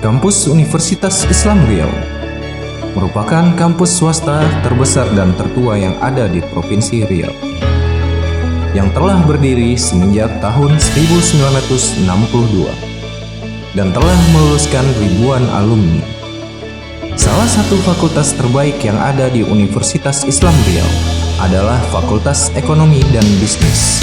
Kampus Universitas Islam Riau merupakan kampus swasta terbesar dan tertua yang ada di Provinsi Riau, yang telah berdiri semenjak tahun 1962 dan telah meluluskan ribuan alumni. Salah satu fakultas terbaik yang ada di Universitas Islam Riau adalah Fakultas Ekonomi dan Bisnis.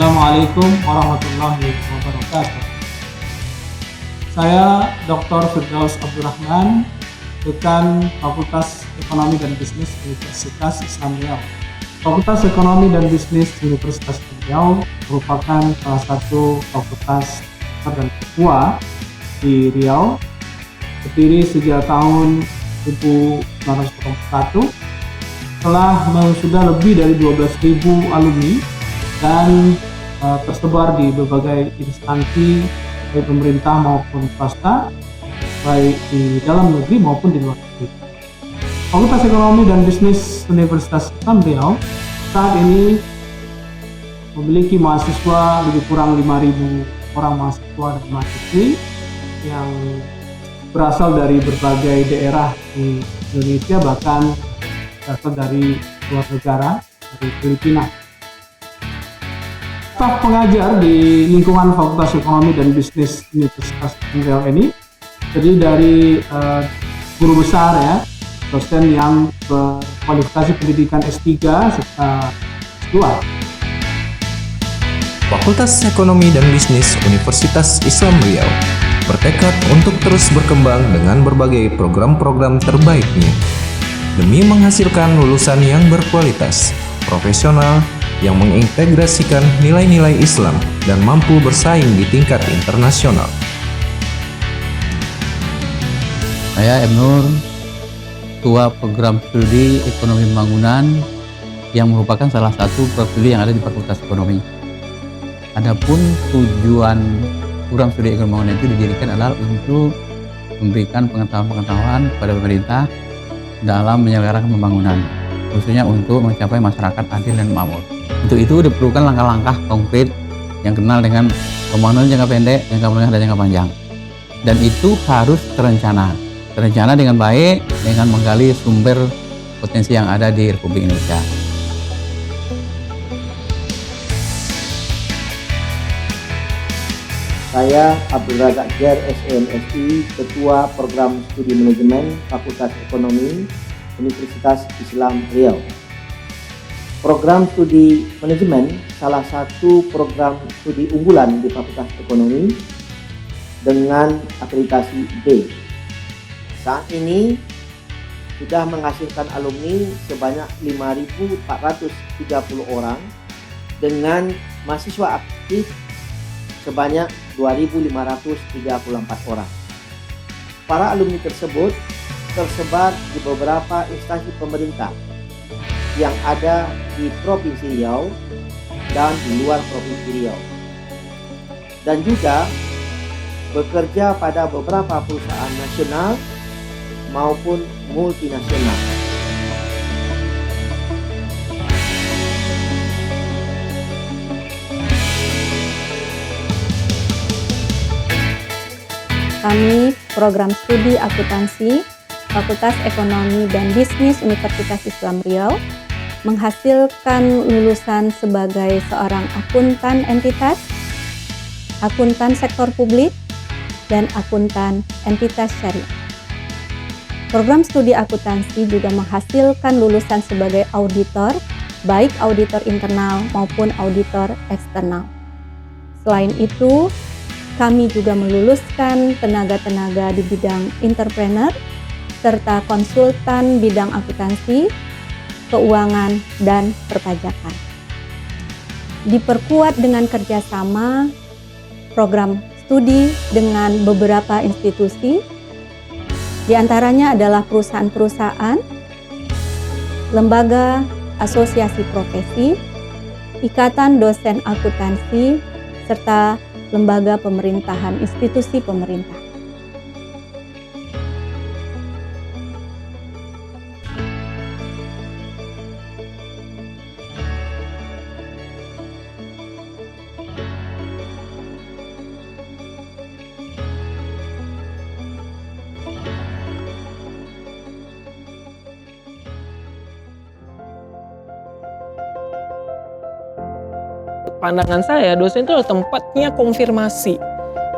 Assalamualaikum warahmatullahi wabarakatuh. Saya Dr. Firdaus Abdurrahman, Dekan Fakultas Ekonomi dan Bisnis Universitas Islam Riau. Fakultas Ekonomi dan Bisnis Universitas Islam Riau merupakan salah satu fakultas dan tertua di Riau, berdiri sejak tahun 1941, telah sudah lebih dari 12.000 alumni dan tersebar di berbagai instansi baik pemerintah maupun swasta, baik di dalam negeri maupun di luar negeri. Fakultas Ekonomi dan Bisnis Universitas Islam Riau saat ini memiliki mahasiswa lebih kurang 5.000 orang mahasiswa dan mahasiswi yang berasal dari berbagai daerah di Indonesia, bahkan berasal dari luar negara, dari Filipina. Staf pengajar di lingkungan Fakultas Ekonomi dan Bisnis Universitas Riau ini terdiri dari guru besar, ya, dosen yang berkualifikasi pendidikan S3 serta S2. Fakultas Ekonomi dan Bisnis Universitas Islam Riau bertekad untuk terus berkembang dengan berbagai program-program terbaiknya demi menghasilkan lulusan yang berkualitas, profesional, yang mengintegrasikan nilai-nilai Islam dan mampu bersaing di tingkat internasional. Saya M. Nur, Ketua Program Studi Ekonomi Pembangunan, yang merupakan salah satu program studi yang ada di Fakultas Ekonomi. Adapun tujuan program studi Ekonomi Pembangunan itu didirikan adalah untuk memberikan pengetahuan-pengetahuan kepada pemerintah dalam menyelenggarakan pembangunan, khususnya untuk mencapai masyarakat adil dan makmur. Untuk itu diperlukan langkah-langkah konkret yang kenal dengan pembangunan jangka pendek, jangka menengah, dan jangka panjang. Dan itu harus terencana dengan baik dengan menggali sumber potensi yang ada di Republik Indonesia. Saya Abdul Razak Jer, SMSI, Ketua Program Studi Manajemen Fakultas Ekonomi Universitas Islam Riau. Program studi manajemen salah satu program studi unggulan di Fakultas Ekonomi dengan akreditasi B. Saat ini sudah menghasilkan alumni sebanyak 5.430 orang dengan mahasiswa aktif sebanyak 2.534 orang. Para alumni tersebut tersebar di beberapa instansi pemerintah yang ada di Provinsi Riau dan di luar Provinsi Riau, dan juga bekerja pada beberapa perusahaan nasional maupun multinasional. Kami Program Studi Akuntansi Fakultas Ekonomi dan Bisnis Universitas Islam Riau menghasilkan lulusan sebagai seorang akuntan entitas, akuntan sektor publik, dan akuntan entitas syariah. Program studi akuntansi juga menghasilkan lulusan sebagai auditor, baik auditor internal maupun auditor eksternal. Selain itu, kami juga meluluskan tenaga-tenaga di bidang entrepreneur, serta konsultan bidang akuntansi, keuangan, dan perpajakan. Diperkuat dengan kerjasama program studi dengan beberapa institusi, di antaranya adalah perusahaan-perusahaan, lembaga, asosiasi profesi, ikatan dosen akuntansi, serta lembaga pemerintahan institusi pemerintah. pandangan saya, dosen itu adalah tempatnya konfirmasi.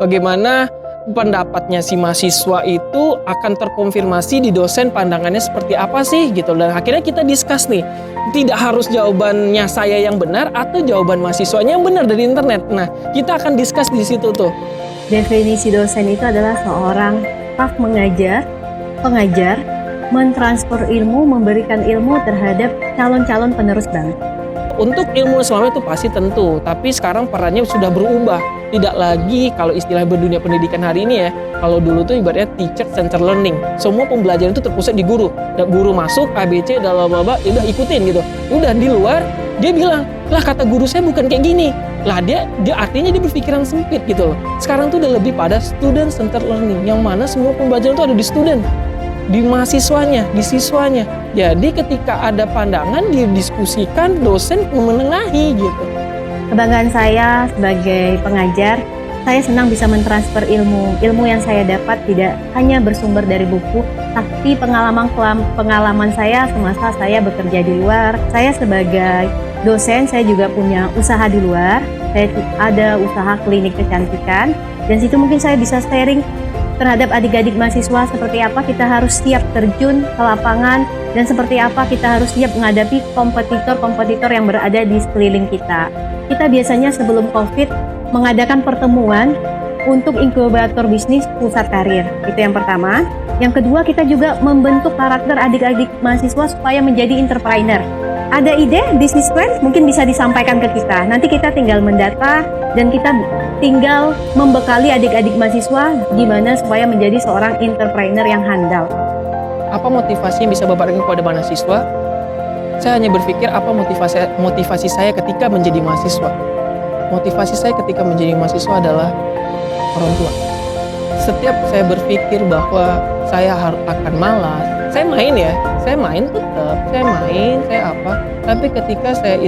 Bagaimana pendapatnya si mahasiswa itu akan terkonfirmasi di dosen, pandangannya seperti apa sih gitu. Dan akhirnya kita discuss nih, tidak harus jawabannya saya yang benar atau jawaban mahasiswanya yang benar dari internet. Nah, kita akan discuss di situ tuh. Definisi dosen itu adalah seorang staf pengajar, mentransfer ilmu, memberikan ilmu terhadap calon-calon penerus bangsa. Untuk ilmu Islam itu pasti tentu, tapi sekarang perannya sudah berubah. Tidak lagi kalau istilah berdunia pendidikan hari ini ya, kalau dulu tuh ibaratnya teacher center learning. Semua pembelajaran itu terpusat di guru. Guru masuk, ABC, dalam baba, ya udah ikutin gitu. Udah di luar, dia bilang, lah kata guru saya bukan kayak gini. Lah dia artinya dia berpikiran sempit gitu loh. Sekarang tuh udah lebih pada student center learning, yang mana semua pembelajaran itu ada di student, di mahasiswanya, di siswanya. Jadi ketika ada pandangan didiskusikan, dosen menengahi gitu. Kebanggaan saya sebagai pengajar, saya senang bisa mentransfer ilmu yang saya dapat tidak hanya bersumber dari buku, tapi pengalaman saya semasa saya bekerja di luar. Saya sebagai dosen, saya juga punya usaha di luar. Saya ada usaha klinik kecantikan, dan situ mungkin saya bisa sharing terhadap adik-adik mahasiswa seperti apa kita harus siap terjun ke lapangan, dan seperti apa kita harus siap menghadapi kompetitor yang berada di sekeliling kita. Kita biasanya sebelum COVID mengadakan pertemuan untuk inkubator bisnis pusat karir. Itu yang pertama. Yang kedua, kita juga membentuk karakter adik-adik mahasiswa supaya menjadi entrepreneur. Ada ide, bisnis plan, mungkin bisa disampaikan ke kita. Nanti kita tinggal mendata dan kita tinggal membekali adik-adik mahasiswa gimana supaya menjadi seorang entrepreneur yang handal. Apa motivasi yang bisa Bapak berikan kepada mahasiswa? Saya hanya berpikir apa motivasi saya ketika menjadi mahasiswa. Motivasi saya ketika menjadi mahasiswa adalah orang tua. Setiap saya berpikir bahwa saya akan malas, saya main tetap, saya apa. Tapi ketika saya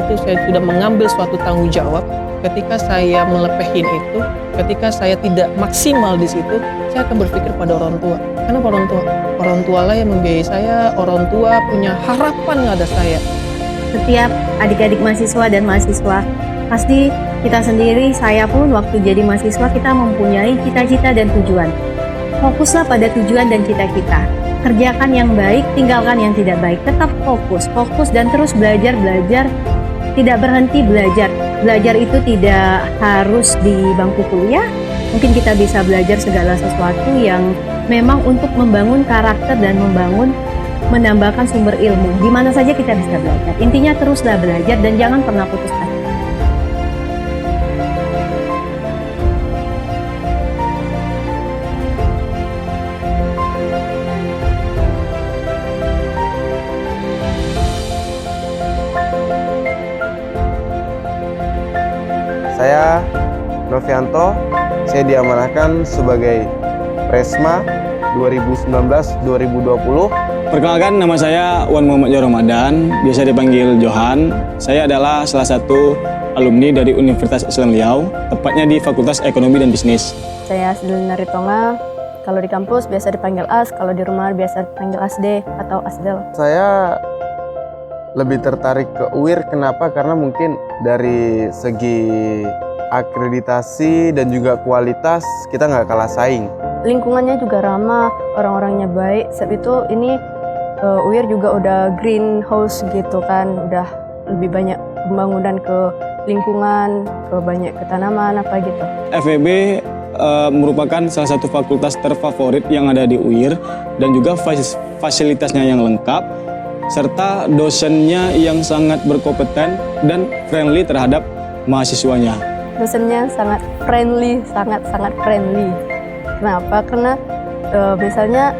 sudah mengambil suatu tanggung jawab, ketika saya melepehin itu, ketika saya tidak maksimal di situ, saya akan berpikir pada orang tua. Kenapa orang tua? Orang tua lah yang membiayai saya, orang tua punya harapan ada saya. Setiap adik-adik mahasiswa dan mahasiswa, pasti kita sendiri, saya pun waktu jadi mahasiswa kita mempunyai cita-cita dan tujuan. Fokuslah pada tujuan dan cita-cita. Kerjakan yang baik, tinggalkan yang tidak baik. Tetap fokus dan terus belajar. Tidak berhenti belajar. Belajar itu tidak harus di bangku kuliah. Mungkin kita bisa belajar segala sesuatu yang memang untuk membangun karakter dan menambahkan sumber ilmu. Di mana saja kita bisa belajar. Intinya teruslah belajar dan jangan pernah putus asa. Saya Novianto, saya diamanahkan sebagai Presma 2019-2020. Perkenalkan, nama saya Wan Muhammad Johar Ramadan, biasa dipanggil Johan. Saya adalah salah satu alumni dari Universitas Islam Riau, tepatnya di Fakultas Ekonomi dan Bisnis. Saya Asdelina Ritonga, kalau di kampus biasa dipanggil As, kalau di rumah biasa dipanggil Asde atau Asdel. Saya lebih tertarik ke UIR, kenapa? Karena mungkin dari segi akreditasi dan juga kualitas kita nggak kalah saing. Lingkungannya juga ramah, orang-orangnya baik. Sebab itu ini UIR juga udah greenhouse gitu kan, udah lebih banyak pembangunan ke lingkungan, ke banyak ke tanaman apa gitu. FEB merupakan salah satu fakultas terfavorit yang ada di UIR dan juga fasilitasnya yang lengkap, serta dosennya yang sangat berkompeten dan friendly terhadap mahasiswanya. Dosennya sangat friendly, sangat friendly. Kenapa? Karena misalnya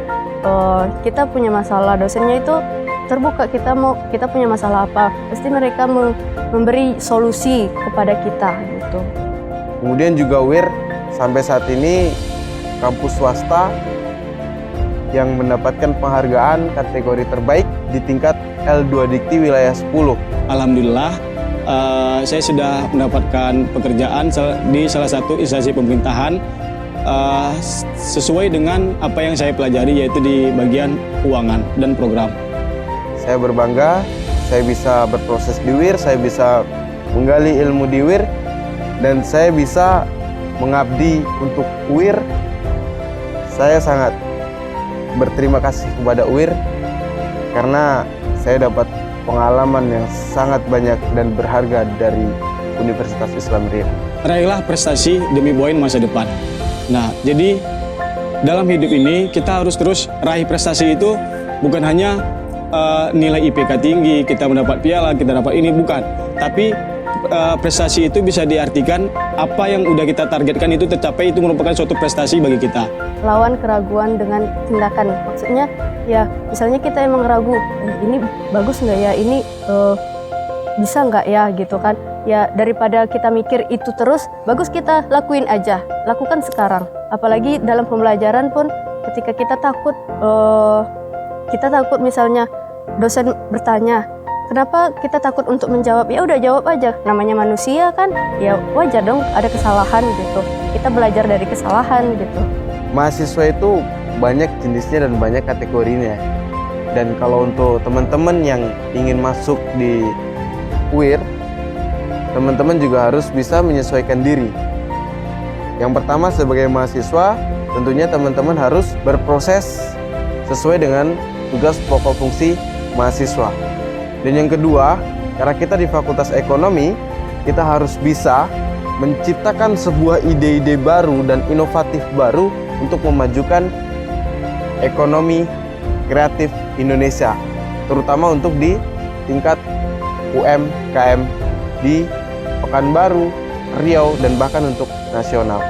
kita punya masalah, dosennya itu terbuka, kita punya masalah apa, pasti mereka memberi solusi kepada kita gitu. Kemudian juga UIR sampai saat ini kampus swasta yang mendapatkan penghargaan kategori terbaik di tingkat L2 Dikti wilayah 10. Alhamdulillah, saya sudah mendapatkan pekerjaan di salah satu instansi pemerintahan sesuai dengan apa yang saya pelajari, yaitu di bagian keuangan dan program. Saya berbangga, saya bisa berproses di UIR, saya bisa menggali ilmu di UIR, dan saya bisa mengabdi untuk UIR. Saya sangat berterima kasih kepada UIR karena saya dapat pengalaman yang sangat banyak dan berharga dari Universitas Islam Riau. Raihlah prestasi demi bawain masa depan. Nah, jadi dalam hidup ini kita harus terus raih prestasi itu, bukan hanya nilai IPK tinggi, kita mendapat piala, kita dapat ini, bukan. Tapi prestasi itu bisa diartikan apa yang udah kita targetkan itu tercapai, itu merupakan suatu prestasi bagi kita. Lawan keraguan dengan tindakan. Maksudnya ya misalnya kita emang ragu, ini bagus nggak ya, ini bisa nggak ya gitu kan. Ya daripada kita mikir itu terus, bagus kita lakuin aja, lakukan sekarang. Apalagi dalam pembelajaran pun ketika kita takut misalnya dosen bertanya, kenapa kita takut untuk menjawab? Ya udah jawab aja, namanya manusia kan, ya wajar dong ada kesalahan gitu. Kita belajar dari kesalahan gitu. Mahasiswa itu banyak jenisnya dan banyak kategorinya. Dan kalau untuk teman-teman yang ingin masuk di UIR, teman-teman juga harus bisa menyesuaikan diri. Yang pertama, sebagai mahasiswa, tentunya teman-teman harus berproses sesuai dengan tugas pokok fungsi mahasiswa. Dan yang kedua, karena kita di Fakultas Ekonomi, kita harus bisa menciptakan sebuah ide-ide baru dan inovatif baru untuk memajukan ekonomi kreatif Indonesia, terutama untuk di tingkat UMKM di Pekanbaru, Riau, dan bahkan untuk nasional.